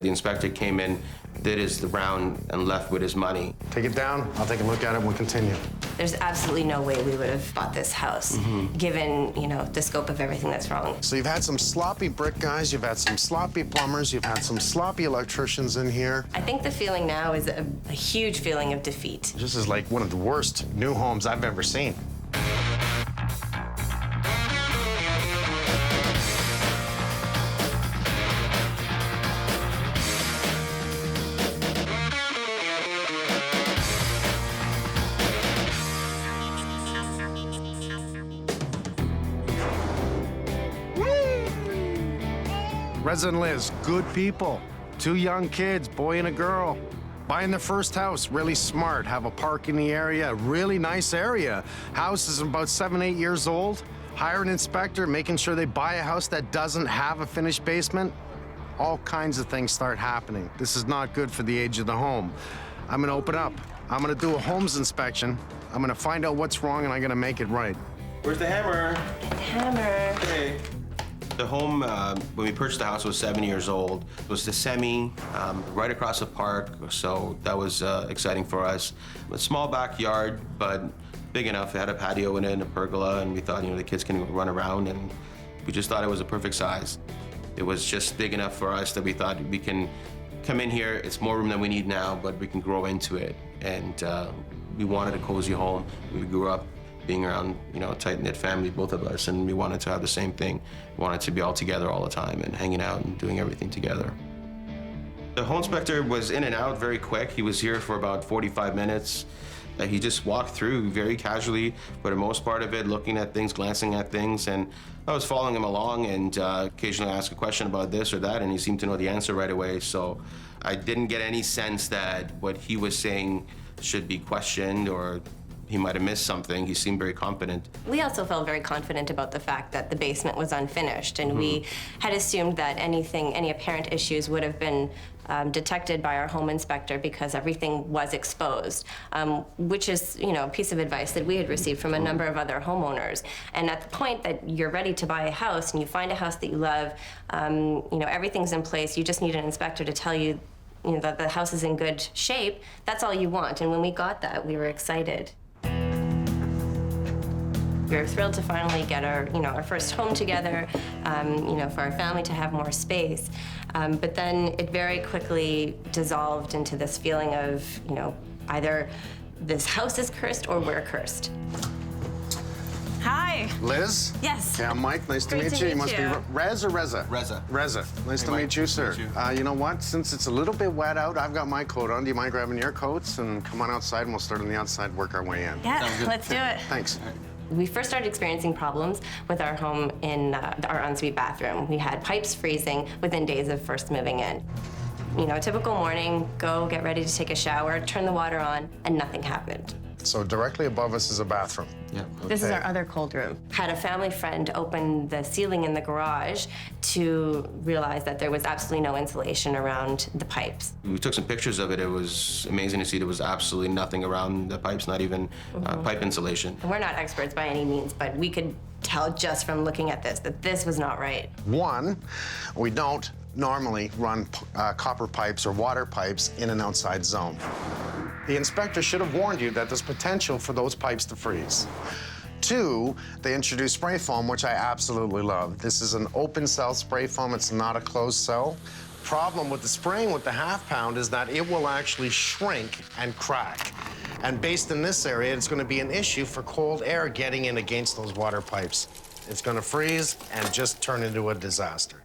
The inspector came in, did his round, and left with his money. Take it down, I'll take a look at it, and we'll continue. There's absolutely no way we would have bought this house, given, the scope of everything that's wrong. So you've had some sloppy brick guys, you've had some sloppy plumbers, you've had some sloppy electricians in here. I think the feeling now is a huge feeling of defeat. This is like one of the worst new homes I've ever seen. Reza and Liz, good people. 2 young kids, boy and a girl. Buying their first house, really smart. Have a park in the area, really nice area. House is about 7, 8 years old. Hire an inspector, making sure they buy a house that doesn't have a finished basement. All kinds of things start happening. This is not good for the age of the home. I'm gonna open up. I'm gonna do a Holmes inspection. I'm gonna find out what's wrong and I'm gonna make it right. Where's the hammer? Hammer. Hey. The home, when we purchased the house, was 7 years old. It was the semi, right across the park, so that was exciting for us. A small backyard, but big enough. It had a patio in it and a pergola, and we thought, the kids can run around, and we just thought it was a perfect size. It was just big enough for us that we thought we can come in here. It's more room than we need now, but we can grow into it. And we wanted a cozy home. We grew up being around, a tight-knit family, both of us, and we wanted to have the same thing. We wanted to be all together all the time and hanging out and doing everything together. The home inspector was in and out very quick. He was here for about 45 minutes. He just walked through very casually for the most part of it, looking at things, glancing at things, and I was following him along and occasionally ask a question about this or that, and he seemed to know the answer right away, so I didn't get any sense that what he was saying should be questioned or he might have missed something. He seemed very confident. We also felt very confident about the fact that the basement was unfinished, and we had assumed that any apparent issues would have been detected by our home inspector because everything was exposed, which is, a piece of advice that we had received from a number of other homeowners. And at the point that you're ready to buy a house and you find a house that you love, everything's in place, you just need an inspector to tell you, that the house is in good shape. That's all you want. And when we got that, we were excited. We were thrilled to finally get our first home together, for our family to have more space. But then it very quickly dissolved into this feeling of, either this house is cursed or we're cursed. Hi. Liz? Yes. Okay, I'm Mike. Nice to Great meet to you. meet You must you. be Rez or Reza? Reza. Reza. Nice to Mike. meet you, sir. Nice to meet You know what? Since it's a little bit wet out, I've got my coat on. Do you mind grabbing your coats and come on outside and we'll start on the outside, work our way in? Yeah, let's do it. Thanks. We first started experiencing problems with our home in our ensuite bathroom. We had pipes freezing within days of first moving in. A typical morning, go get ready to take a shower, turn the water on, and nothing happened. So directly above us is a bathroom. Yeah. This is our other cold room. Had a family friend open the ceiling in the garage to realize that there was absolutely no insulation around the pipes. We took some pictures of it. It was amazing to see there was absolutely nothing around the pipes, not even pipe insulation. And we're not experts by any means, but we could tell just from looking at this that this was not right. One, we don't normally run copper pipes or water pipes in an outside zone. The inspector should have warned you that there's potential for those pipes to freeze. Two, they introduced spray foam, which I absolutely love. This is an open cell spray foam. It's not a closed cell. Problem with the spraying with the half pound is that it will actually shrink and crack. And based in this area, it's going to be an issue for cold air getting in against those water pipes. It's going to freeze and just turn into a disaster.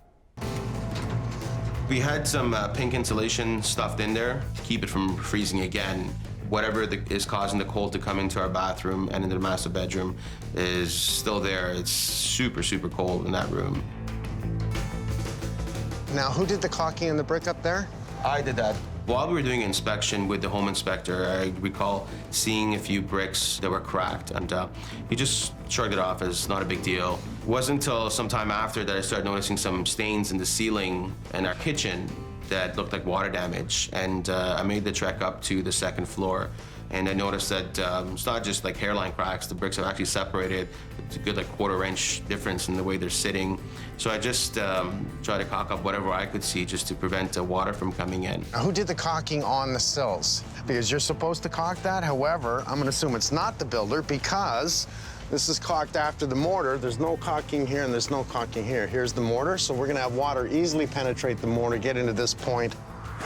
We had some pink insulation stuffed in there to keep it from freezing again. Whatever is causing the cold to come into our bathroom and into the master bedroom is still there. It's super, super cold in that room. Now, who did the caulking and the brick up there? I did that. While we were doing inspection with the home inspector, I recall seeing a few bricks that were cracked, and he just shrugged it off as not a big deal. It wasn't until some time after that I started noticing some stains in the ceiling in our kitchen that looked like water damage, and I made the trek up to the second floor And I noticed that it's not just like hairline cracks, the bricks have actually separated. It's a good like 1/4 inch difference in the way they're sitting. So I just try to caulk up whatever I could see just to prevent water from coming in. Now, who did the caulking on the sills? Because you're supposed to caulk that. However, I'm gonna assume it's not the builder because this is caulked after the mortar. There's no caulking here and there's no caulking here. Here's the mortar, so we're gonna have water easily penetrate the mortar, get into this point.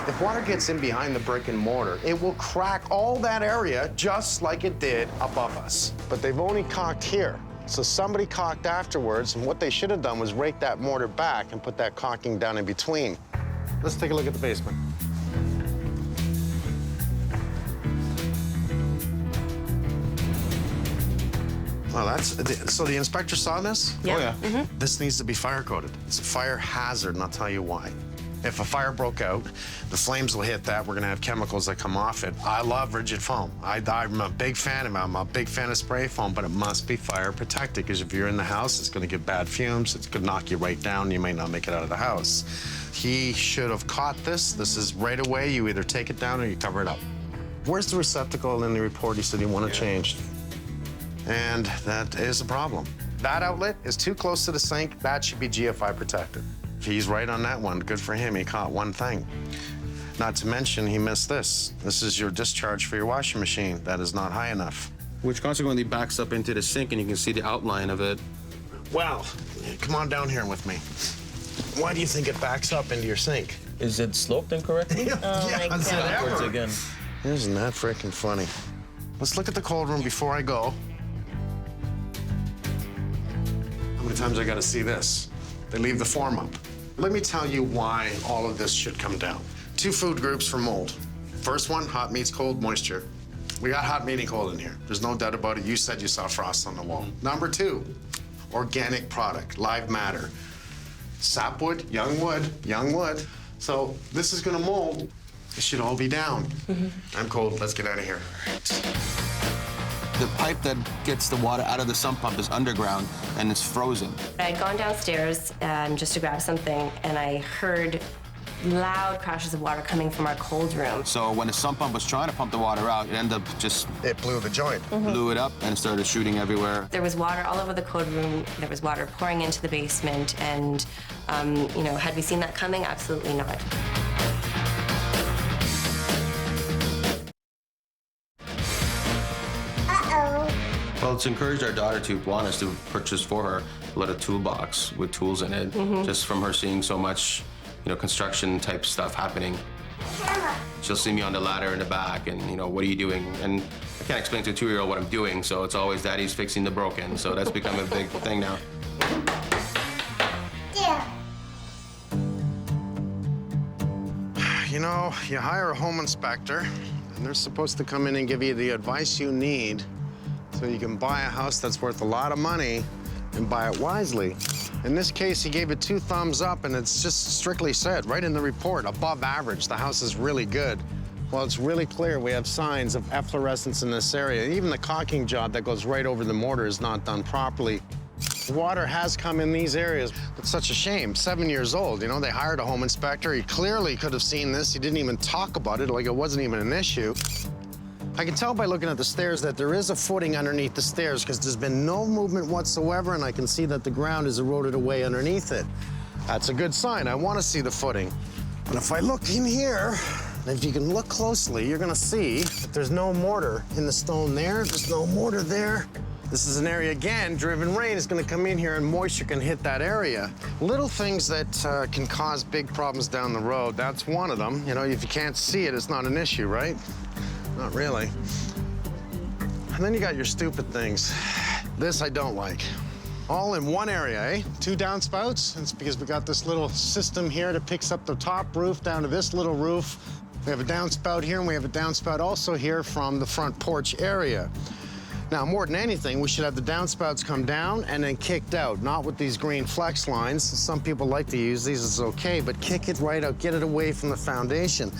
If water gets in behind the brick and mortar, it will crack all that area just like it did above us. But they've only caulked here. So somebody caulked afterwards, and what they should have done was rake that mortar back and put that caulking down in between. Let's take a look at the basement. Well, so the inspector saw this? Yeah. Oh, yeah. Mm-hmm. This needs to be fire coded. It's a fire hazard, and I'll tell you why. If a fire broke out, the flames will hit that. We're gonna have chemicals that come off it. I love rigid foam. I'm a big fan of it. I'm a big fan of spray foam, but it must be fire protected, because if you're in the house, it's gonna give bad fumes. It's gonna knock you right down. You may not make it out of the house. He should have caught this. This is right away. You either take it down or you cover it up. Where's the receptacle in the report he said he wanted changed? And that is a problem. That outlet is too close to the sink. That should be GFI protected. He's right on that one. Good for him. He caught one thing. Not to mention, he missed this. This is your discharge for your washing machine. That is not high enough. Which consequently backs up into the sink, and you can see the outline of it. Well, come on down here with me. Why do you think it backs up into your sink? Is it sloped incorrectly? Oh my God. Backwards again. Isn't that freaking funny? Let's look at the cold room before I go. How many times I gotta see this? They leave the form up. Let me tell you why all of this should come down. 2 food groups for mold. First one, hot meats, cold, moisture. We got hot meat and cold in here. There's no doubt about it. You said you saw frost on the wall. Number 2, organic product, live matter. Sapwood, young wood. So this is gonna mold. It should all be down. I'm cold, let's get out of here. The pipe that gets the water out of the sump pump is underground, and it's frozen. I had gone downstairs just to grab something, and I heard loud crashes of water coming from our cold room. So when the sump pump was trying to pump the water out, it ended up just It blew the joint. blew it up and started shooting everywhere. There was water all over the cold room. There was water pouring into the basement, and had we seen that coming? Absolutely not. Well, it's encouraged our daughter to want us to purchase for her a little toolbox with tools in it, just from her seeing so much, construction type stuff happening. She'll see me on the ladder in the back and, what are you doing? And I can't explain to a 2-year-old what I'm doing, so it's always daddy's fixing the broken. So that's become a big thing now. You hire a home inspector, and they're supposed to come in and give you the advice you need so you can buy a house that's worth a lot of money and buy it wisely. In this case, he gave it 2 thumbs up, and it's just strictly said right in the report, above average. The house is really good. Well, it's really clear we have signs of efflorescence in this area. Even the caulking job that goes right over the mortar is not done properly. Water has come in these areas. It's such a shame. 7 years old, they hired a home inspector. He clearly could have seen this. He didn't even talk about it like it wasn't even an issue. I can tell by looking at the stairs that there is a footing underneath the stairs because there's been no movement whatsoever, and I can see that the ground is eroded away underneath it. That's a good sign. I want to see the footing. But if I look in here, and if you can look closely, you're gonna see that there's no mortar in the stone there. There's no mortar there. This is an area, again, driven rain is gonna come in here and moisture can hit that area. Little things that can cause big problems down the road, that's one of them. If you can't see it, it's not an issue, right? Not really. And then you got your stupid things. This I don't like. All in one area, eh? 2 downspouts. It's because we got this little system here that picks up the top roof down to this little roof. We have a downspout here, and we have a downspout also here from the front porch area. Now, more than anything, we should have the downspouts come down and then kicked out, not with these green flex lines. Some people like to use these, it's okay, but kick it right out, get it away from the foundation.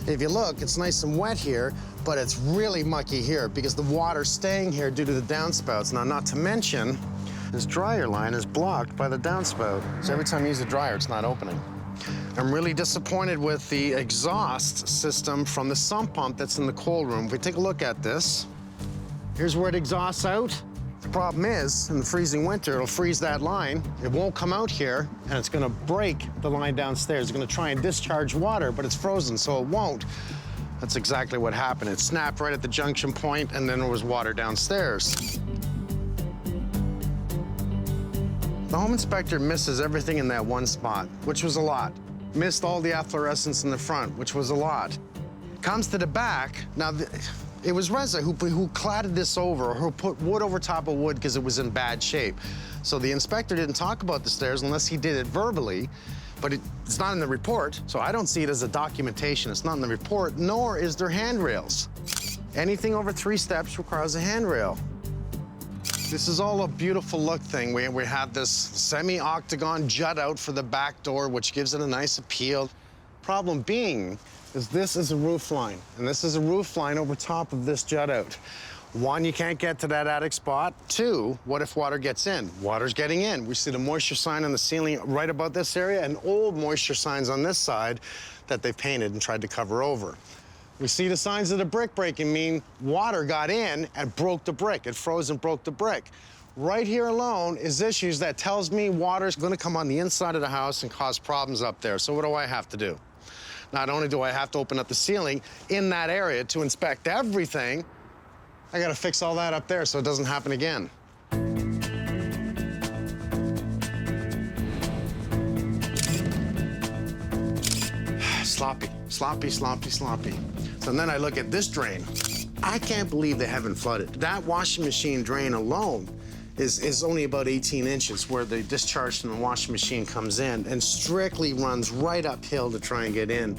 If you look, it's nice and wet here, but it's really mucky here because the water's staying here due to the downspouts. Now, not to mention, this dryer line is blocked by the downspout. So every time you use a dryer, it's not opening. I'm really disappointed with the exhaust system from the sump pump that's in the cold room. If we take a look at this, here's where it exhausts out. The problem is, in the freezing winter, it'll freeze that line. It won't come out here, and it's gonna break the line downstairs. It's gonna try and discharge water, but it's frozen, so it won't. That's exactly what happened. It snapped right at the junction point, and then there was water downstairs. The home inspector misses everything in that one spot, which was a lot. Missed all the efflorescence in the front, which was a lot. Comes to the back. Now, it was Reza who cladded this over, or who put wood over top of wood because it was in bad shape. So the inspector didn't talk about the stairs unless he did it verbally, but it's not in the report, so I don't see it as a documentation. It's not in the report, nor is there handrails. Anything over 3 steps requires a handrail. This is all a beautiful look thing. We have this semi-octagon jut out for the back door, which gives it a nice appeal. Problem being is this is a roof line, and this is a roof line over top of this jut out. 1, you can't get to that attic spot. 2, what if water gets in? Water's getting in. We see the moisture sign on the ceiling right about this area and old moisture signs on this side that they painted and tried to cover over. We see the signs of the brick breaking mean water got in and broke the brick. It froze and broke the brick. Right here alone is issues that tells me water's gonna come on the inside of the house and cause problems up there. So what do I have to do? Not only do I have to open up the ceiling in that area to inspect everything, I gotta fix all that up there so it doesn't happen again. Sloppy, sloppy, sloppy, sloppy. So then I look at this drain. I can't believe they haven't flooded. That washing machine drain alone is only about 18 inches where the discharge from the washing machine comes in and strictly runs right uphill to try and get in.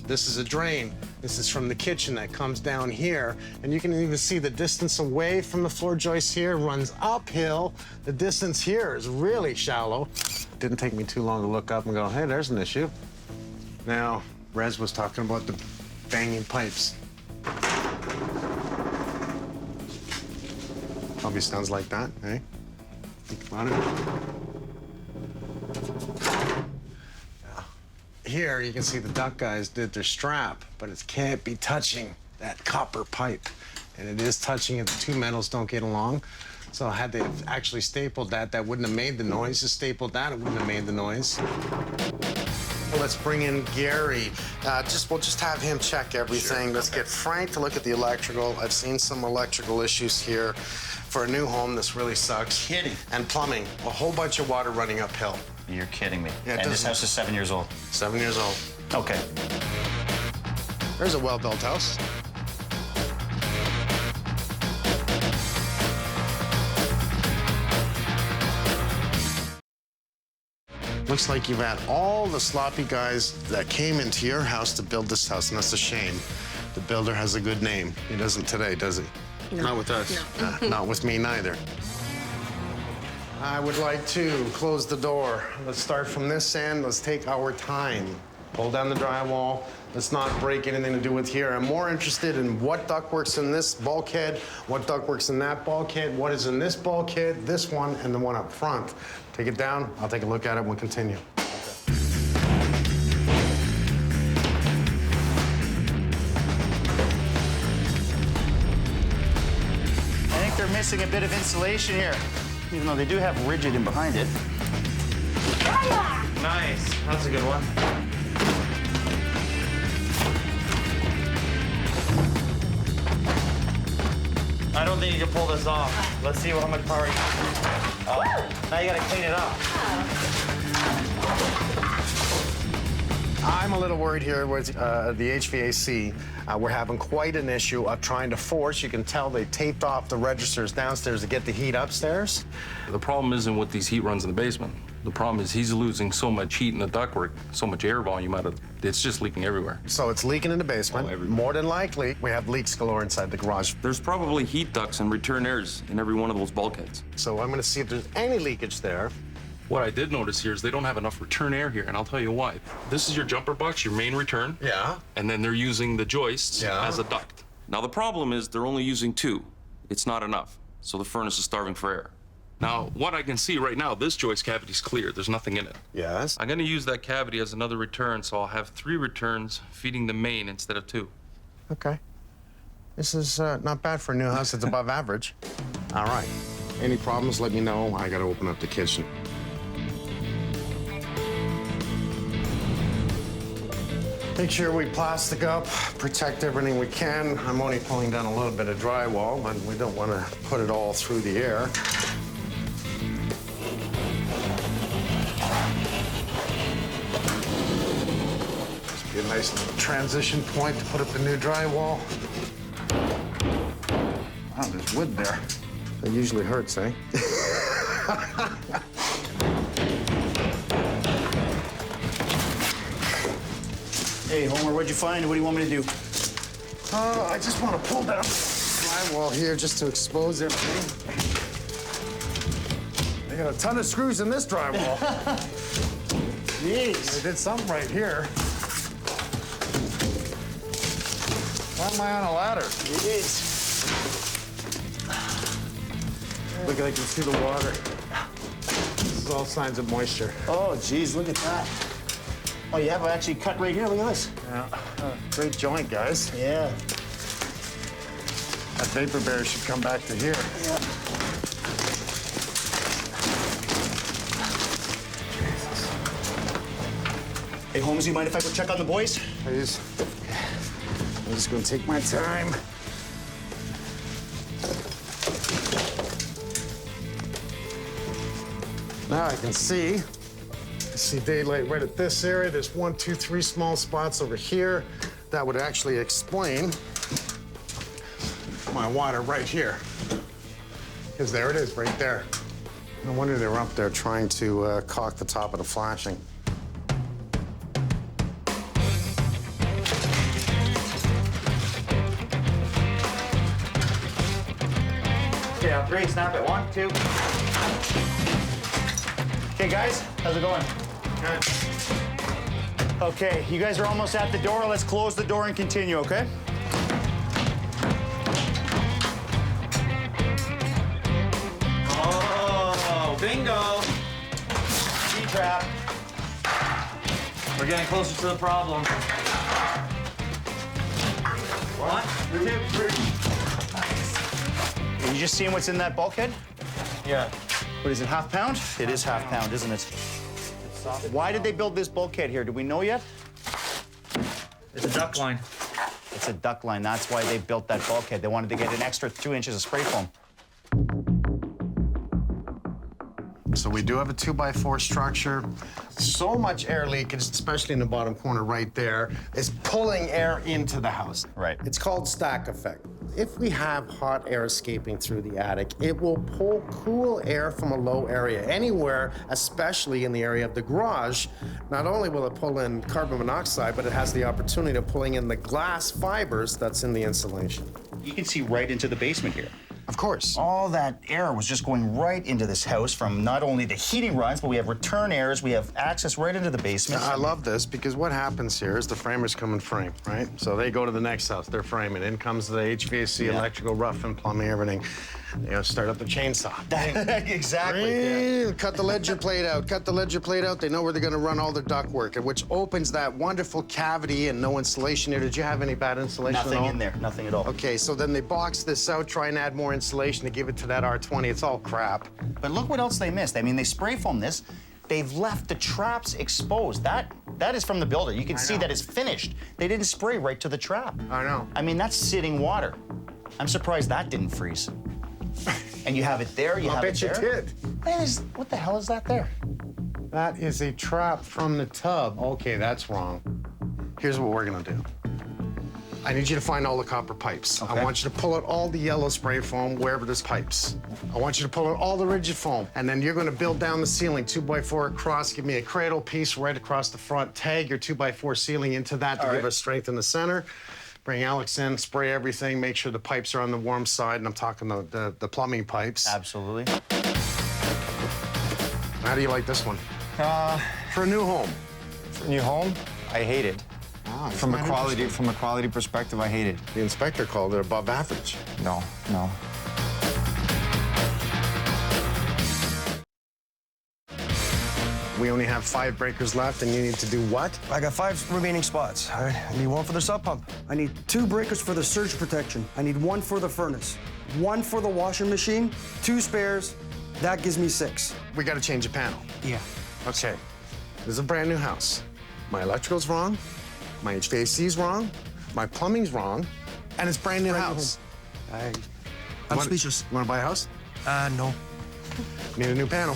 This is a drain. This is from the kitchen that comes down here, and you can even see the distance away from the floor joist here runs uphill. The distance here is really shallow. Didn't take me too long to look up and go, hey, there's an issue. Now, Rez was talking about the banging pipes. Probably sounds like that, eh? Think about it. Yeah. Here, you can see the duct guys did their strap, but it can't be touching that copper pipe. And it is touching it. The 2 metals don't get along. So had they actually stapled that, that wouldn't have made the noise. Just stapled that, it wouldn't have made the noise. Let's bring in Gary. We'll just have him check everything. Sure. Let's get Frank to look at the electrical. I've seen some electrical issues here. For a new home, this really sucks. Kidding. And plumbing. A whole bunch of water running uphill. You're kidding me. Yeah, and this house is 7 years old. 7 years old. Okay. There's a well-built house. Looks like you've had all the sloppy guys that came into your house to build this house, and that's a shame. The builder has a good name. He doesn't today, does he? No. Not with us. No. Not with me neither. I would like to close the door. Let's start from this end. Let's take our time. Pull down the drywall. Let's not break anything to do with here. I'm more interested in what ductwork's in this bulkhead, what ductwork's in that bulkhead, what is in this bulkhead, this one, and the one up front. Take it down. I'll take a look at it and we'll continue. I think they're missing a bit of insulation here, even though they do have rigid in behind it. Nice. That's a good one. I don't think you can pull this off. Let's see how much power you have. Oh, now you gotta clean it up. I'm a little worried here with the HVAC. We're having quite an issue of trying to force. You can tell they taped off the registers downstairs to get the heat upstairs. The problem isn't with these heat runs in the basement. The problem is he's losing so much heat in the ductwork, so much air volume out of it's just leaking everywhere. So it's leaking in the basement. everywhere. More than likely, we have leaks galore inside the garage. There's probably heat ducts and return airs in every one of those bulkheads. So I'm going to see if there's any leakage there. What I did notice here is they don't have enough return air here, and I'll tell you why. This is your jumper box, your main return. Yeah. And then they're using the joists Yeah. as a duct. Now the problem is they're only using 2. It's not enough, so the furnace is starving for air. Now, what I can see right now, this joist cavity's clear. There's nothing in it. Yes? I'm gonna use that cavity as another return, so I'll have 3 returns feeding the main instead of 2. Okay. This is not bad for a new house. It's above average. All right. Any problems, let me know. I gotta open up the kitchen. Make sure we plastic up, protect everything we can. I'm only pulling down a little bit of drywall, but we don't want to put it all through the air. This be a nice little transition point to put up the new drywall. Wow, there's wood there. That usually hurts, eh? Hey, Homer, what'd you find? What do you want me to do? I just want to pull down drywall here just to expose everything. They got a ton of screws in this drywall. Jeez. They did something right here. Why am I on a ladder? It is. Look, I can see the water. This is all signs of moisture. Oh, geez, look at that. Oh, you have actually cut right here. Look at this. Yeah. Great joint, guys. Yeah. That vapor barrier should come back to here. Yeah. Hey, Holmes, you mind if I go check on the boys? Please. I'm just gonna take my time. Now I can see. I see daylight right at this area. There's 1, 2, 3 small spots over here. That would actually explain my water right here. Because there it is, right there. No wonder they were up there trying to caulk the top of the flashing. Okay, on 3, snap it. 1, 2. Okay, guys, how's it going? Good. Okay, you guys are almost at the door. Let's close the door and continue, okay? Oh, bingo. Trap. We're getting closer to the problem. 1, 2, 3. Are you just seeing what's in that bulkhead? Yeah. What is it, half pound? It is half pound, isn't it? Why did they build this bulkhead here? Do we know yet? It's a duct line. It's a duct line. That's why they built that bulkhead. They wanted to get an extra 2 inches of spray foam. So we do have a 2x4 structure. So much air leakage, especially in the bottom corner right there, is pulling air into the house. Right. It's called stack effect. If we have hot air escaping through the attic, it will pull cool air from a low area anywhere, especially in the area of the garage. Not only will it pull in carbon monoxide, but it has the opportunity of pulling in the glass fibers that's in the insulation. You can see right into the basement here. Of course. All that air was just going right into this house from not only the heating runs, but we have return airs. We have access right into the basement. I love this because what happens here is the framers come and frame, right? So they go to the next house, they're framing. In comes the HVAC, electrical, rough and plumbing, everything. They start up the chainsaw. Exactly. Cut the ledger plate out, cut the ledger plate out. They know where they're gonna run all their ductwork, which opens that wonderful cavity and no insulation here. Did you have any bad insulation at all? Nothing in there, nothing at all. Okay, so then they box this out, try and add more insulation to give it to that R20. It's all crap. But look what else they missed. I mean, they spray foam this. They've left the traps exposed. That is from the builder. You can see that it's finished. They didn't spray right to the trap. I know. I mean, that's sitting water. I'm surprised that didn't freeze. And you have it there, you have it there. I bet you did. What the hell is that there? That is a trap from the tub. Okay, that's wrong. Here's what we're gonna do. I need you to find all the copper pipes. Okay. I want you to pull out all the yellow spray foam wherever there's pipes. I want you to pull out all the rigid foam, and then you're gonna build down the ceiling 2x4 across. Give me a cradle piece right across the front. Tag your 2x4 ceiling into that to give us strength in the center. Bring Alex in, spray everything, make sure the pipes are on the warm side, and I'm talking the plumbing pipes. Absolutely. How do you like this one? For a new home. New home? I hate it. Ah, From a isn't that quality perspective, I hate it. The inspector called it above average. No, no. We only have 5 breakers left, and you need to do what? I got 5 remaining spots. All right, I need 1 for the sub pump. I need 2 breakers for the surge protection. I need 1 for the furnace, 1 for the washing machine, 2 spares. That gives me 6. We got to change a panel. Yeah. Okay. This is a brand new house. My electrical's wrong, my HVAC's wrong, my plumbing's wrong, and it's brand new house. I'm speechless. You want to buy a house? No. Need a new panel.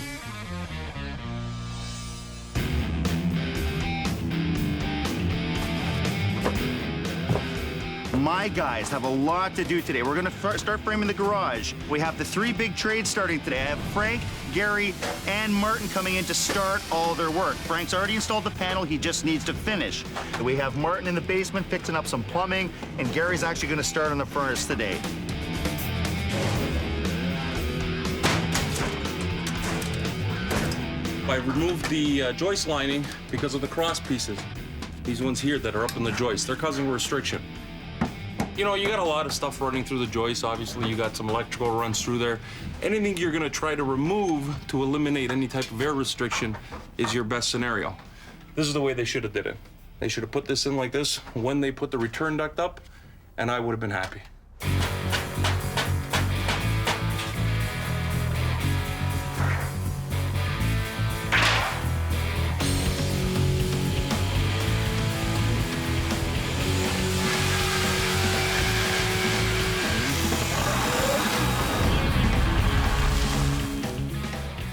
My guys have a lot to do today. We're gonna start framing the garage. We have the 3 big trades starting today. I have Frank, Gary, and Martin coming in to start all their work. Frank's already installed the panel, he just needs to finish. We have Martin in the basement fixing up some plumbing, and Gary's actually gonna start on the furnace today. I removed the joist lining because of the cross pieces. These ones here that are up in the joist, they're causing restriction. You know, you got a lot of stuff running through the joist. Obviously, you got some electrical runs through there. Anything you're gonna try to remove to eliminate any type of air restriction is your best scenario. This is the way they should have did it. They should have put this in like this when they put the return duct up, and I would have been happy.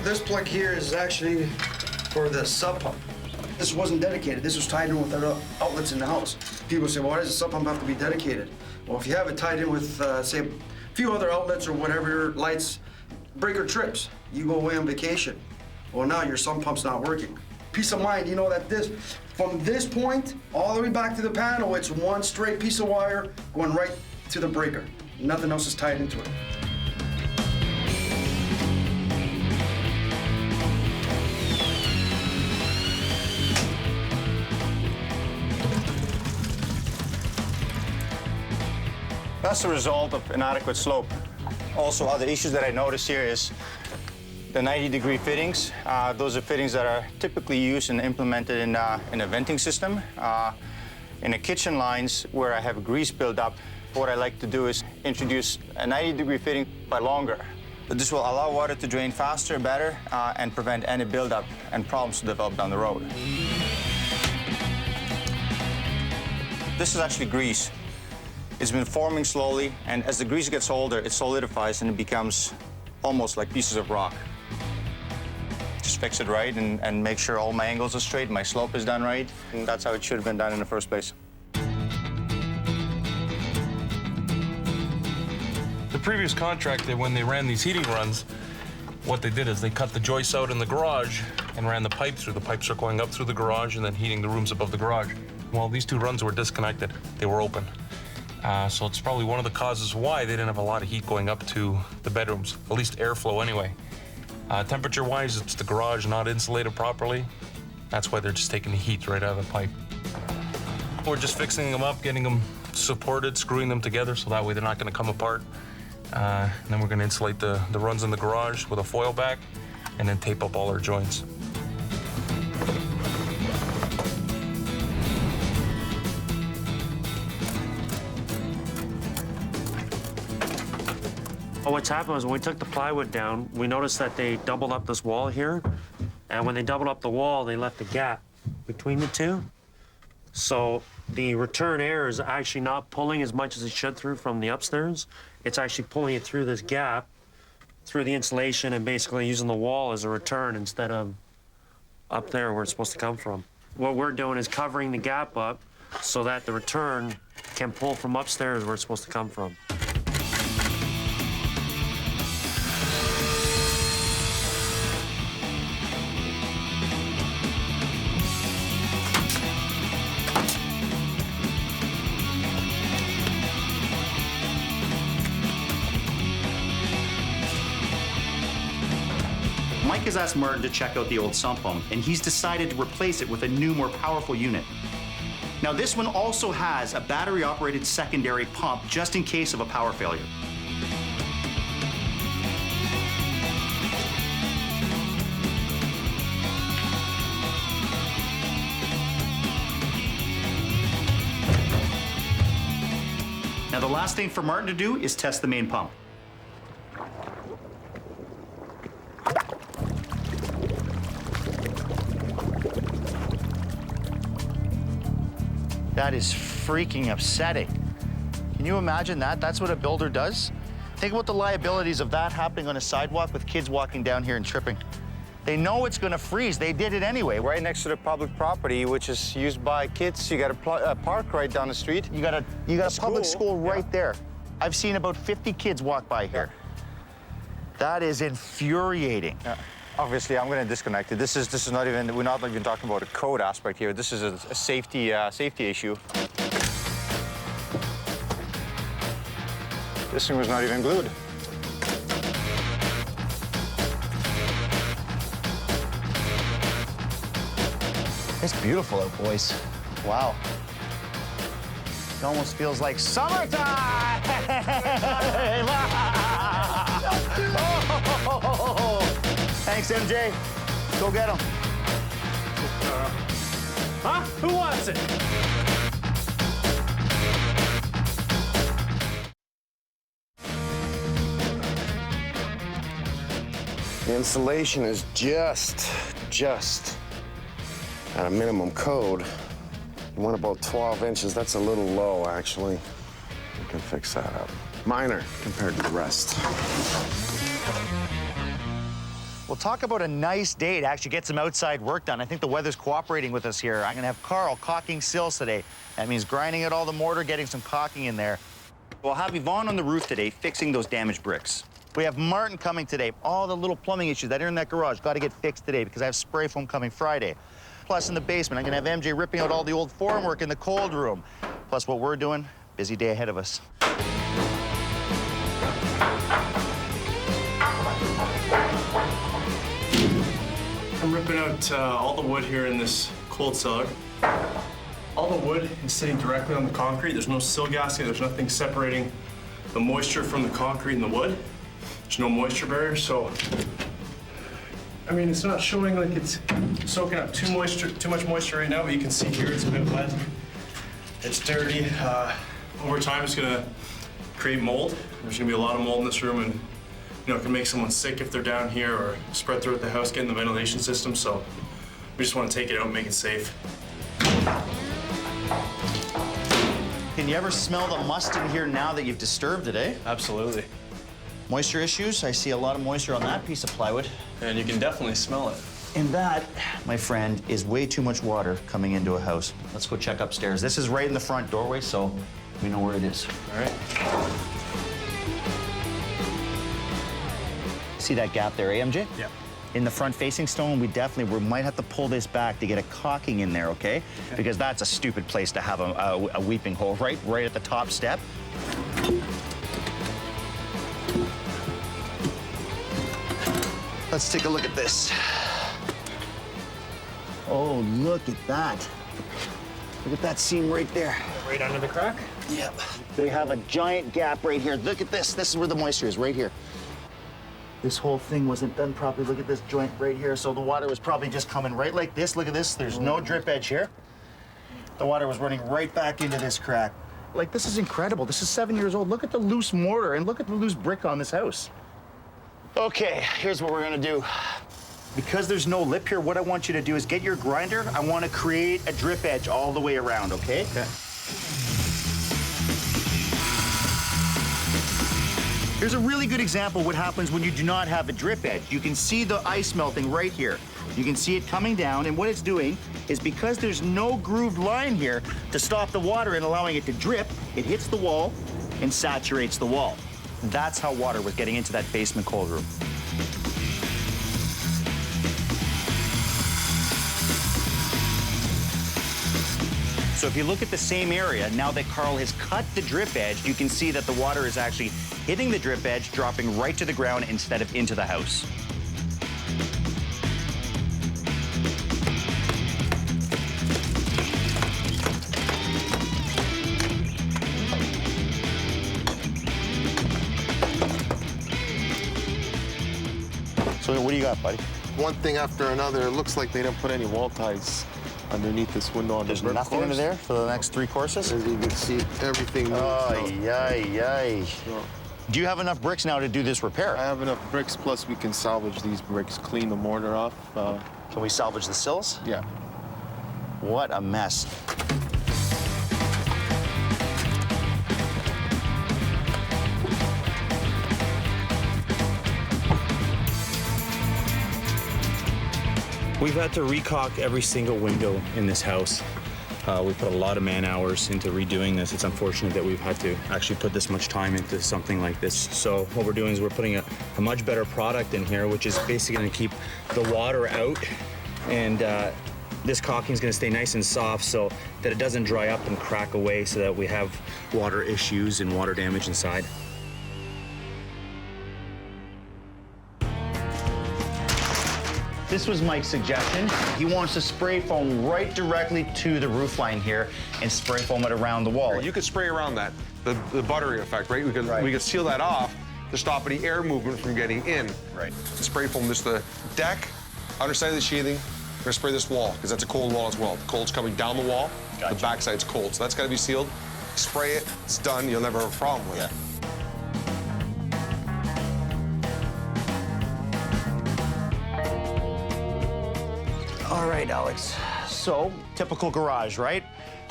This plug here is actually for the sub pump. This wasn't dedicated. This was tied in with other outlets in the house. People say, well, why does the sub pump have to be dedicated? Well, if you have it tied in with, say, a few other outlets or whatever, lights, breaker trips, you go away on vacation. Well, now your sump pump's not working. Peace of mind, you know that from this point all the way back to the panel, it's one straight piece of wire going right to the breaker. Nothing else is tied into it. That's the result of inadequate slope. Also, other issues that I noticed here is the 90-degree fittings. Those are fittings that are typically used and implemented in a venting system. In the kitchen lines where I have grease buildup, what I like to do is introduce a 90-degree fitting but longer. This will allow water to drain faster, better, and prevent any buildup and problems to develop down the road. This is actually grease. It's been forming slowly, and as the grease gets older, it solidifies and it becomes almost like pieces of rock. Just fix it right and make sure all my angles are straight, my slope is done right, and that's how it should have been done in the first place. The previous contractor, when they ran these heating runs, what they did is they cut the joists out in the garage and ran the pipe through. The pipes are going up through the garage and then heating the rooms above the garage. Well, these 2 runs were disconnected. They were open. So it's probably one of the causes why they didn't have a lot of heat going up to the bedrooms, at least airflow anyway. Temperature-wise, it's the garage not insulated properly. That's why they're just taking the heat right out of the pipe. We're just fixing them up, getting them supported, screwing them together so that way they're not going to come apart. And then we're going to insulate the runs in the garage with a foil back and then tape up all our joints. Well, what's happened was when we took the plywood down, we noticed that they doubled up this wall here. And when they doubled up the wall, they left a gap between the 2. So the return air is actually not pulling as much as it should through from the upstairs. It's actually pulling it through this gap, through the insulation, and basically using the wall as a return instead of up there where it's supposed to come from. What we're doing is covering the gap up so that the return can pull from upstairs where it's supposed to come from. Mike has asked Martin to check out the old sump pump, and he's decided to replace it with a new, more powerful unit. Now, this one also has a battery-operated secondary pump just in case of a power failure. Now, the last thing for Martin to do is test the main pump. That is freaking upsetting. Can you imagine that? That's what a builder does? Think about the liabilities of that happening on a sidewalk with kids walking down here and tripping. They know it's gonna freeze. They did it anyway. Right next to the public property, which is used by kids. You got a park right down the street. You got a public school right there. I've seen about 50 kids walk by here. That is infuriating. Obviously, I'm going to disconnect it. This is not even, we're not even talking about a code aspect here. This is a safety issue. This thing was not even glued. It's beautiful out, boys. Wow. It almost feels like summertime! Thanks, MJ. Go get him. Huh? Who wants it? The insulation is just at a minimum code. You want about 12 inches. That's a little low, actually. We can fix that up. Minor compared to the rest. We'll talk about a nice day to actually get some outside work done. I think the weather's cooperating with us here. I'm gonna have Carl caulking sills today. That means grinding out all the mortar, getting some caulking in there. We'll have Yvonne on the roof today fixing those damaged bricks. We have Martin coming today. All the little plumbing issues that are in that garage got to get fixed today because I have spray foam coming Friday. Plus in the basement, I'm gonna have MJ ripping out all the old formwork in the cold room. Plus what we're doing, busy day ahead of us. I'm ripping out all the wood here in this cold cellar. All the wood is sitting directly on the concrete. There's no sill gasket. There's nothing separating the moisture from the concrete and the wood. There's no moisture barrier, so I mean, it's not showing like it's soaking up too much moisture right now, but you can see here it's a bit wet. It's dirty. Over time, it's gonna create mold. There's gonna be a lot of mold in this room, and you know, it can make someone sick if they're down here or spread throughout the house, get in the ventilation system. So we just want to take it out and make it safe. Can you ever smell the must in here now that you've disturbed it, eh? Absolutely. Moisture issues? I see a lot of moisture on that piece of plywood. And you can definitely smell it. And that, my friend, is way too much water coming into a house. Let's go check upstairs. This is right in the front doorway, so we know where it is. All right. See that gap there, eh, MJ? Yeah. In the front-facing stone, we might have to pull this back to get a caulking in there, okay? Because that's a stupid place to have a weeping hole, right at the top step. Let's take a look at this. Oh, look at that. Look at that seam right there. Right under the crack? Yep. We have a giant gap right here. Look at this. This is where the moisture is, right here. This whole thing wasn't done properly. Look at this joint right here. So the water was probably just coming right like this. Look at this. There's no drip edge here. The water was running right back into this crack. Like, this is incredible. This is 7 years old. Look at the loose mortar and look at the loose brick on this house. Okay, here's what we're gonna do. Because there's no lip here, what I want you to do is get your grinder. I want to create a drip edge all the way around, okay? Okay. Here's a really good example of what happens when you do not have a drip edge. You can see the ice melting right here. You can see it coming down, and what it's doing is because there's no grooved line here to stop the water and allowing it to drip, it hits the wall and saturates the wall. That's how water was getting into that basement cold room. So if you look at the same area, now that Carl has cut the drip edge, you can see that the water is actually hitting the drip edge, dropping right to the ground instead of into the house. So what do you got, buddy? One thing after another. It looks like they didn't put any wall ties underneath this window on There's the brick nothing under course. there for the next 3 courses? As you can see, everything moves out. Ay. So, Do you have enough bricks now to do this repair? I have enough bricks, plus we can salvage these bricks, clean the mortar off. Can we salvage the sills? Yeah. What a mess. We've had to recaulk every single window in this house. We put a lot of man hours into redoing this. It's unfortunate that we've had to actually put this much time into something like this. So what we're doing is we're putting a much better product in here, which is basically gonna keep the water out, and this caulking is gonna stay nice and soft so that it doesn't dry up and crack away, so that we have water issues and water damage inside. This was Mike's suggestion. He wants to spray foam right directly to the roof line here and spray foam it around the wall. You could spray around that, the buttering effect, right? We could seal that off to stop any air movement from getting in. Right. Spray foam just the deck, underside of the sheathing. We're gonna spray this wall, because that's a cold wall as well. The cold's coming down the wall, Gotcha. The backside's cold, so that's gotta be sealed. Spray it, it's done, you'll never have a problem with it. All right, Alex. So, typical garage, right?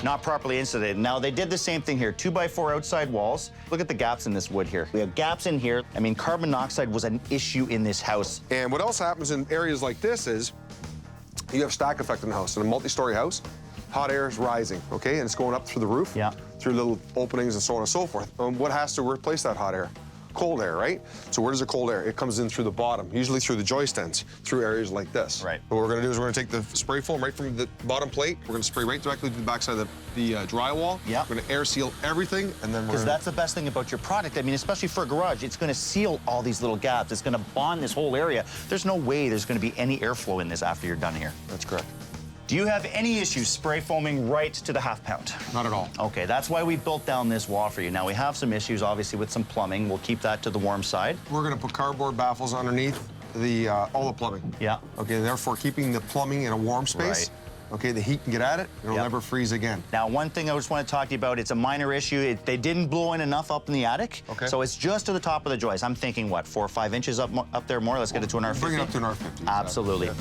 Not properly insulated. Now, they did the same thing here. 2x4 outside walls. Look at the gaps in this wood here. We have gaps in here. I mean, carbon monoxide was an issue in this house. And what else happens in areas like this is you have stack effect in the house. In a multi-story house, hot air is rising, okay? And it's going up through the roof, through little openings and so on and so forth. What has to replace that hot air? Cold air, right? So where does the cold air? It comes in through the bottom, usually through the joist ends, through areas like this. Right. What we're gonna do is we're gonna take the spray foam right from the bottom plate. We're gonna spray right directly to the backside of the drywall. Yeah. We're gonna air seal everything, and then we're Because gonna... that's the best thing about your product. I mean, especially for a garage, it's going to seal all these little gaps. It's going to bond this whole area. There's no way there's going to be any airflow in this after you're done here. That's correct. Do you have any issues spray foaming right to the half pound? Not at all. Okay, that's why we built down this wall for you. Now, we have some issues, obviously, with some plumbing. We'll keep that to the warm side. We're gonna put cardboard baffles underneath all the plumbing. Yeah. Okay, therefore keeping the plumbing in a warm space. Right. Okay, the heat can get at it, it'll never freeze again. Now, one thing I just want to talk to you about, it's a minor issue. They didn't blow in enough up in the attic. Okay. So it's just to the top of the joist. I'm thinking, what, 4 or 5 inches up there more? Let's get it to an R50. Bring it up to an R50. Absolutely. Yeah.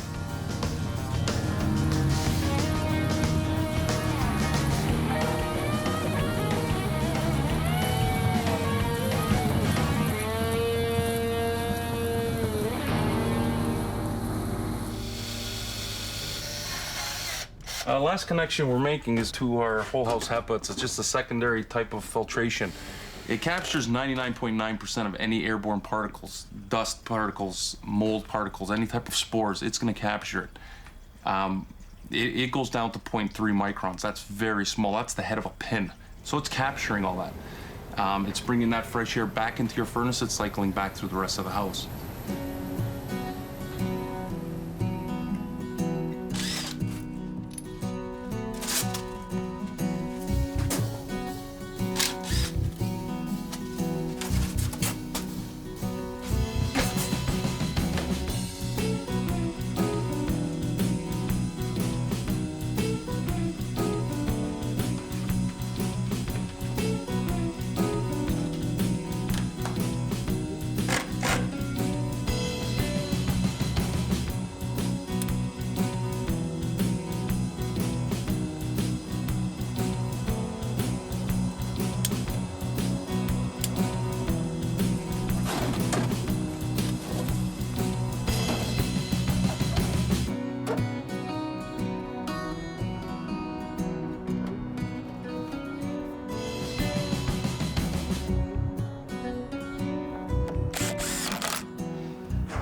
Last connection we're making is to our whole house HEPA. It's just a secondary type of filtration. It captures 99.9% of any airborne particles, dust particles, mold particles, any type of spores. It's going to capture it. It goes down to 0.3 microns. That's very small. That's the head of a pin. So it's capturing all that. It's bringing that fresh air back into your furnace. It's cycling back through the rest of the house.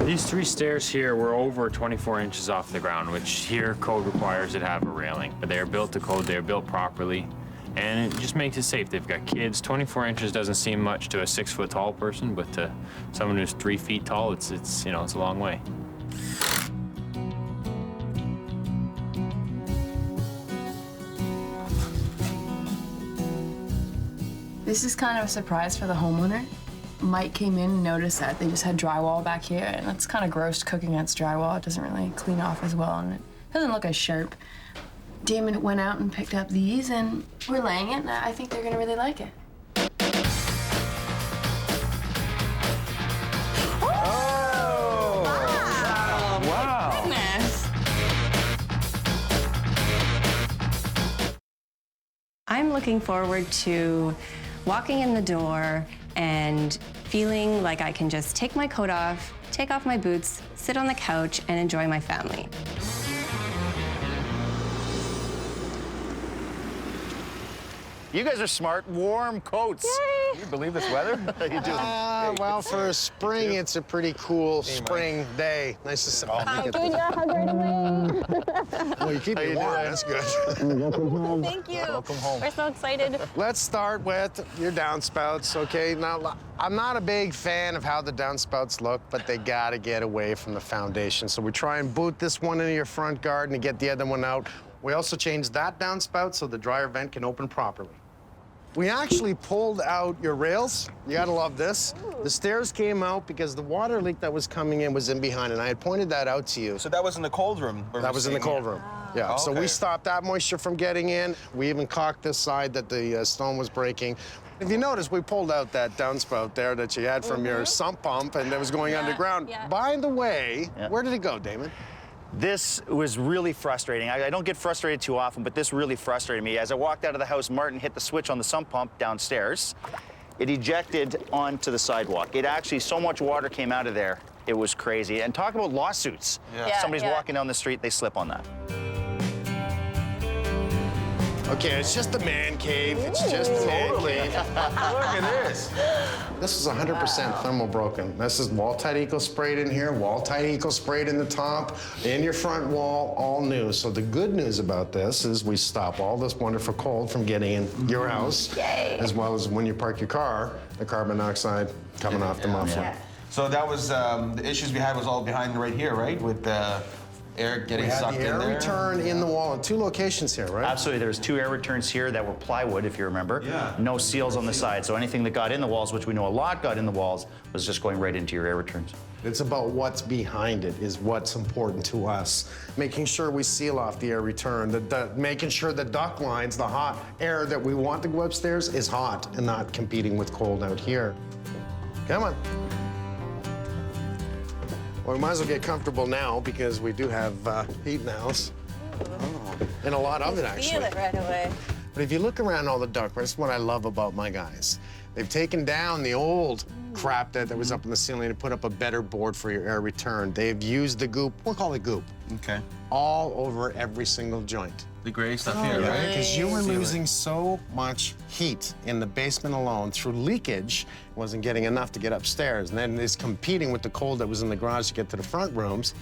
These 3 stairs here were over 24 inches off the ground, which here code requires it have a railing. But they are built to code, they are built properly, and it just makes it safe. They've got kids. 24 inches doesn't seem much to a 6-foot tall person, but to someone who's 3 feet tall, it's a long way. This is kind of a surprise for the homeowner. Mike came in and noticed that they just had drywall back here, and that's kind of gross to cook against drywall. It doesn't really clean off as well, and it doesn't look as sharp. Damon went out and picked up these, and we're laying it, and I think they're gonna really like it. Oh! Wow! Goodness. I'm looking forward to walking in the door and feeling like I can just take my coat off, take off my boots, sit on the couch, and enjoy my family. You guys are smart. Warm coats. Can you believe this weather? You do. Well, for spring, it's a pretty cool spring day. Nice to see. Oh, I'll give you a hug right away. well, you keep me warm. That's good. Thank you. Welcome home. We're so excited. Let's start with your downspouts, okay? Now, I'm not a big fan of how the downspouts look, but they gotta get away from the foundation. So we try and boot this one into your front garden and get the other one out. We also changed that downspout so the dryer vent can open properly. We actually pulled out your rails. You gotta love this. The stairs came out because the water leak that was coming in was in behind, and I had pointed that out to you. So that was in the cold room? That was in the cold room. Yeah, Oh, so okay. we stopped that moisture from getting in. We even caulked this side that the stone was breaking. If you notice, we pulled out that downspout there that you had from your sump pump and that was going underground. yeah. By the way, where did it go, Damon? This was really frustrating. I don't get frustrated too often, but this really frustrated me. As I walked out of the house, Martin hit the switch on the sump pump downstairs. It ejected onto the sidewalk. It actually, so much water came out of there, it was crazy. And talk about lawsuits. Yeah, Somebody's yeah. walking down the street, they slip on that. Okay, it's just a man cave. It's just a man cave. Look at this. This is 100% thermal broken. This is wall-tight eco sprayed in here, wall-tight eco sprayed in the top, in your front wall, all new. So the good news about this is we stop all this wonderful cold from getting in your house, as well as when you park your car, the carbon dioxide coming off the muffler. So that was, the issues we had was all behind right here, right? With the air getting We had sucked the in air there? return in the wall in 2 locations here, right? Absolutely, there was 2 air returns here that were plywood, if you remember. Yeah. No seals on the side, so anything that got in the walls, which we know a lot got in the walls, was just going right into your air returns. It's about what's behind it is what's important to us. Making sure we seal off the air return, making sure the duct lines, the hot air that we want to go upstairs is hot and not competing with cold out here. Come on. Well, we might as well get comfortable now because we do have heat in the house. And a lot of it, actually. Feel it right away. But if you look around all the ductwork, that's what I love about my guys. They've taken down the old crap that was up in the ceiling to put up a better board for your air return. They've used the goop, we'll call it goop, Okay. all over every single joint. The gray stuff here, right? Because you were losing so much heat in the basement alone through leakage, wasn't getting enough to get upstairs. And then it's competing with the cold that was in the garage to get to the front rooms.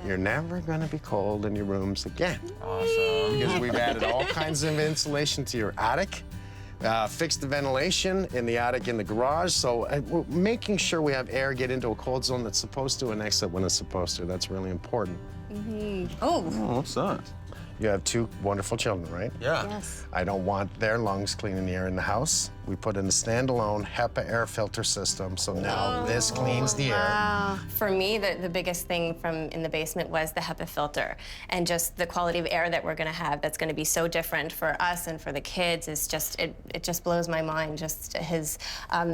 You're never gonna be cold in your rooms again. Awesome. Because we've added all kinds of insulation to your attic, fixed the ventilation in the attic in the garage. So we're making sure we have air get into a cold zone that's supposed to and exit when it's supposed to. That's really important. Oh. What's that? You have 2 wonderful children, right? Yeah. Yes. I don't want their lungs cleaning the air in the house. We put in a standalone HEPA air filter system, so now this cleans the air. For me, the biggest thing from in the basement was the HEPA filter, and just the quality of air that we're going to have that's going to be so different for us and for the kids is just it just blows my mind. Just his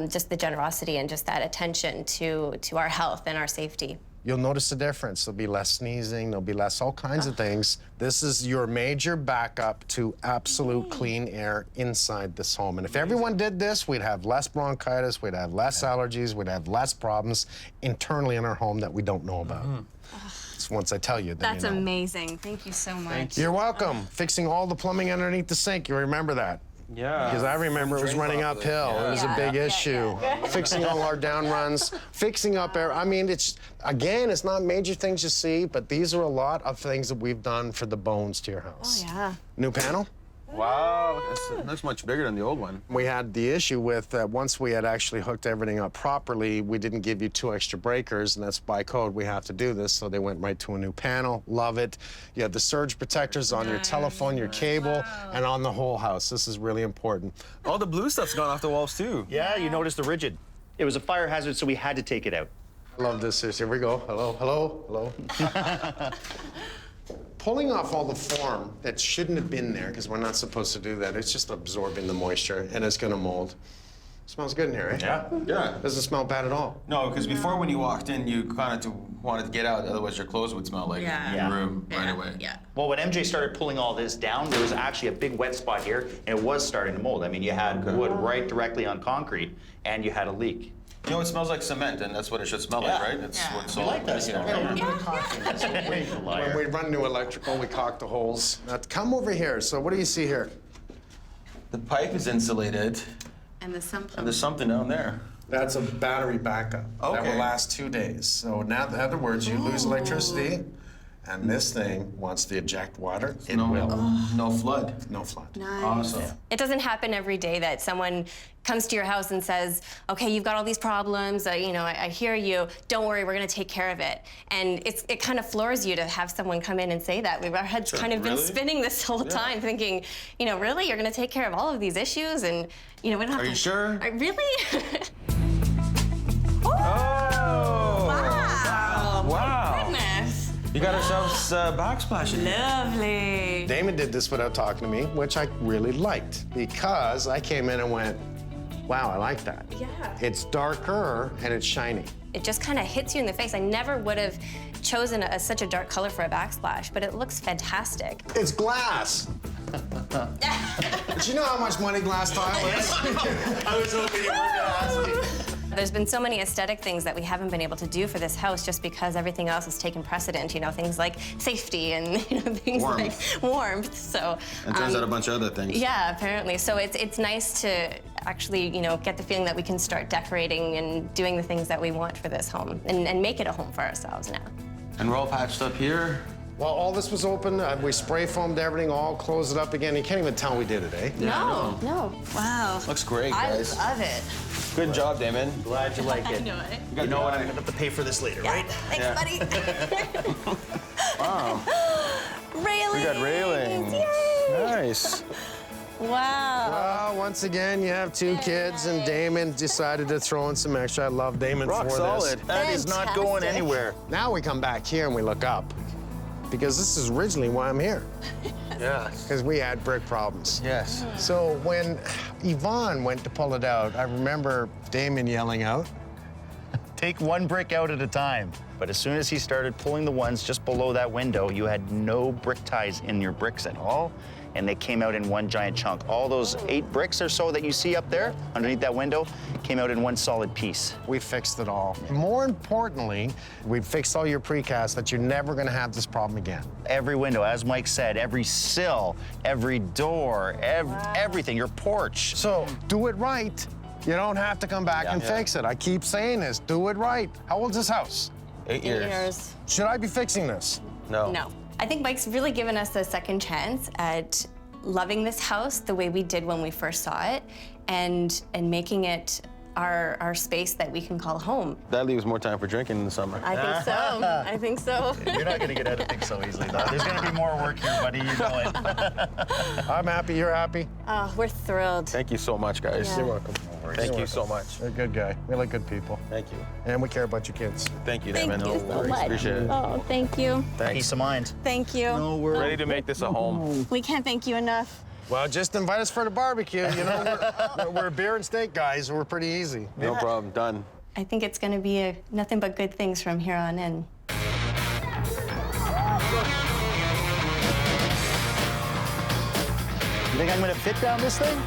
just the generosity and just that attention to our health and our safety. You'll notice the difference. There'll be less sneezing, there'll be less all kinds of things. This is your major backup to absolute clean air inside this home. And if everyone did this, we'd have less bronchitis, we'd have less allergies, we'd have less problems internally in our home that we don't know about. So once I tell you, then That's you know. amazing. Thank you so much. You're welcome. Fixing all the plumbing underneath the sink, you remember that? Yeah. Because I remember it was running uphill. It was a big issue. Fixing all our down runs, fixing up air. I mean, it's not major things you see, but these are a lot of things that we've done for the bones to your house. Oh, yeah. New panel? Wow, that's much bigger than the old one. We had the issue with once we had actually hooked everything up properly, we didn't give you 2 extra breakers, and that's by code. We have to do this, so they went right to a new panel. Love it. You have the surge protectors on your telephone, your cable, and on the whole house. This is really important. All the blue stuff's gone off the walls, too. Yeah, you noticed the rigid. It was a fire hazard, so we had to take it out. I love this. Here we go. Hello, hello, hello. pulling off all the form that shouldn't have been there, because we're not supposed to do that. It's just absorbing the moisture, and it's gonna mold. Smells good in here, right? Yeah. Yeah. Doesn't smell bad at all. No, because before when you walked in, you kind of wanted to get out, otherwise your clothes would smell like your room right away. Yeah. Well, when MJ started pulling all this down, there was actually a big wet spot here, and it was starting to mold. I mean, you had wood right directly on concrete, and you had a leak. You know, it smells like cement, and that's what it should smell like, right? That's what's all. like that smell. When we run new electrical, we caulk the holes. Now, come over here. So what do you see here? The pipe is insulated, And the sump. and there's something down there. That's a battery backup. That Okay. will last 2 days. So now, in other words, you lose electricity, and this thing wants to eject water. It will. No flood. No flood. Nice. Awesome. It doesn't happen every day that someone comes to your house and says, okay, you've got all these problems, you know, I hear you, don't worry, we're gonna take care of it. And it kind of floors you to have someone come in and say that. Our heads kind of been spinning this whole time thinking, you know, really, you're gonna take care of all of these issues and, you know, we don't have Are to. you sure? Really? Oh! Wow. Wow. Goodness. You got ourselves backsplash. Lovely. Damon did this without talking to me, which I really liked, because I came in and went, wow, I like that. Yeah. It's darker and it's shiny. It just kind of hits you in the face. I never would have chosen such a dark color for a backsplash, but it looks fantastic. It's glass. But you know how much money glass tile is? I was hoping you were gonna ask me. There's been so many aesthetic things that we haven't been able to do for this house just because everything else has taken precedent, you know, things like safety and things like warmth. So And turns out a bunch of other things. yeah, apparently. So it's nice to actually, you know, get the feeling that we can start decorating and doing the things that we want for this home and make it a home for ourselves now. And we're all patched up here. Well, all this was open. We spray foamed everything, all closed it up again. You can't even tell we did it, eh? No. Wow. Looks great, guys. I love it. Good job, Damon. Glad you like it. I know it. You know what? I'm gonna have to pay for this later, right? Thanks, buddy. Wow. Railings. We got railings. Yay. Nice. Wow. Well, once again, you have 2 kids, and Damon decided to throw in some extra. I love Damon Rock for solid. this. That is not going anywhere. Now we come back here and we look up, because this is originally why I'm here. Yes. Because we had brick problems. Yes. So when Yvonne went to pull it out, I remember Damon yelling out, Take one brick out at a time. But as soon as he started pulling the ones just below that window, you had no brick ties in your bricks at all, and they came out in one giant chunk. All those 8 bricks or so that you see up there underneath that window came out in one solid piece. we fixed it all. More importantly, we fixed all your precast that you're never gonna have this problem again. Every window, as Mike said, every sill, every door, everything, your porch. So do it right. You don't have to come back and fix it. I keep saying this, do it right. How old is this house? 8 years. Should I be fixing this? No. No. I think Mike's really given us a second chance at loving this house the way we did when we first saw it and making it our space that we can call home. That leaves more time for drinking in the summer. I think so. I think so. You're not gonna get out of things so easily, though. There's gonna be more work here, buddy, you know it. I'm happy, you're happy. Oh, we're thrilled. Thank you so much, guys. Yeah. You're welcome. Thank you so much. You're a good guy. We like good people. Thank you. And we care about your kids. Thank you, Thank Damon. you so much. Appreciate it. Oh, thank you. Thanks. Peace of mind. Thank you. we're Ready to make this a home. We can't thank you enough. Well, just invite us for the barbecue. You know, we're beer and steak guys, and we're pretty easy. No problem. Done. I think it's going to be nothing but good things from here on in. You think I'm gonna fit down this thing?